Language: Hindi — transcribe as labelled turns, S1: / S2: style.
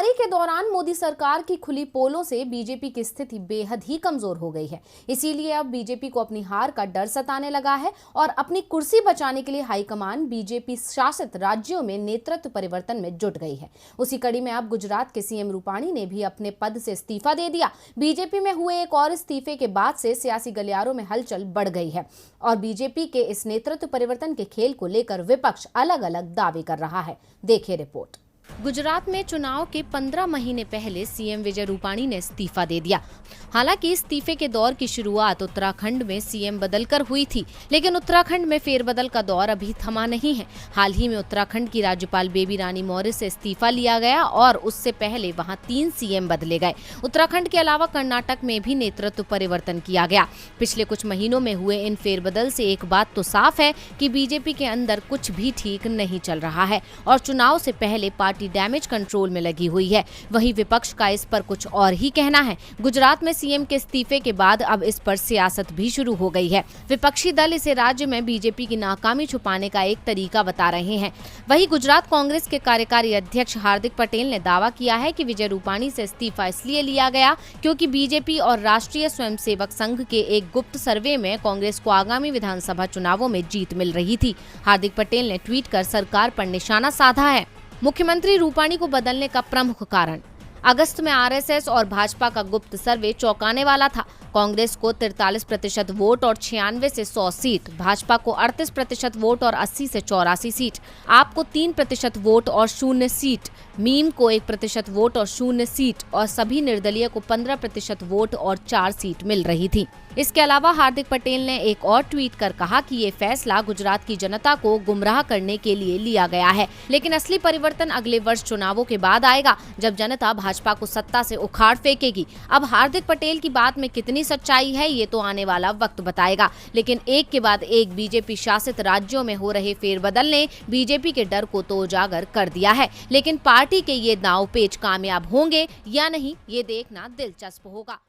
S1: महामारी के दौरान मोदी सरकार की खुली पोलों से बीजेपी की स्थिति बेहद ही कमजोर हो गई है। इसीलिए अब बीजेपी को अपनी हार का डर सताने लगा है और अपनी कुर्सी बचाने के लिए हाईकमान बीजेपी शासित राज्यों में नेतृत्व परिवर्तन में जुट गई है। उसी कड़ी में अब गुजरात के सीएम रूपाणी ने भी अपने पद से इस्तीफा दे दिया। बीजेपी में हुए एक और इस्तीफे के बाद से सियासी गलियारों में हलचल बढ़ गई है और बीजेपी के इस नेतृत्व परिवर्तन के खेल को लेकर विपक्ष अलग अलग दावे कर रहा है। देखिए रिपोर्ट। गुजरात में चुनाव के 15 महीने पहले सीएम विजय रूपाणी ने इस्तीफा दे दिया। हालांकि इस्तीफे के दौर की शुरुआत उत्तराखंड में सीएम बदलकर हुई थी, लेकिन उत्तराखंड में फेरबदल का दौर अभी थमा नहीं है। हाल ही में उत्तराखंड की राज्यपाल बेबी रानी मौर्य से इस्तीफा लिया गया और उससे पहले वहां 3 सीएम बदले गए। उत्तराखंड के अलावा कर्नाटक में भी नेतृत्व परिवर्तन किया गया। पिछले कुछ महीनों में हुए इन फेरबदल से एक बात तो साफ है कि बीजेपी के अंदर कुछ भी ठीक नहीं चल रहा है और चुनाव से पहले पार्टी डैमेज कंट्रोल में लगी हुई है। वहीं विपक्ष का इस पर कुछ और ही कहना है। गुजरात में सीएम के इस्तीफे के बाद अब इस पर सियासत भी शुरू हो गई है। विपक्षी दल इसे राज्य में बीजेपी की नाकामी छुपाने का एक तरीका बता रहे हैं। वहीं गुजरात कांग्रेस के कार्यकारी अध्यक्ष हार्दिक पटेल ने दावा किया है कि विजय रूपाणी से इस्तीफा इसलिए लिया गया क्योंकि बीजेपी और राष्ट्रीय स्वयंसेवक संघ के एक गुप्त सर्वे में कांग्रेस को आगामी विधानसभा चुनावों में जीत मिल रही थी। हार्दिक पटेल ने ट्वीट कर सरकार पर निशाना साधा है। मुख्यमंत्री रूपाणी को बदलने का प्रमुख कारण। अगस्त में आरएसएस और भाजपा का गुप्त सर्वे चौंकाने वाला था। कांग्रेस को 43% वोट और 96 से 100 सीट, भाजपा को 38% वोट और 80 से 84 सीट, आप को 3% वोट और 0 सीट, मीम को 1% वोट और 0 सीट और सभी निर्दलीय को 15% वोट और 4 सीट मिल रही थी। इसके अलावा हार्दिक पटेल ने एक और ट्वीट कर कहा कि ये फैसला गुजरात की जनता को गुमराह करने के लिए लिया गया है, लेकिन असली परिवर्तन अगले वर्ष चुनावों के बाद आएगा, जब जनता भाजपा को सत्ता से उखाड़ फेंकेगी। अब हार्दिक पटेल की बात में कितनी सच्चाई है ये तो आने वाला वक्त बताएगा, लेकिन एक के बाद एक बीजेपी शासित राज्यों में हो रहे फेरबदल ने बीजेपी के डर को तो उजागर कर दिया है। लेकिन पार्टी के ये दांव पेच कामयाब होंगे या नहीं, ये देखना दिलचस्प होगा।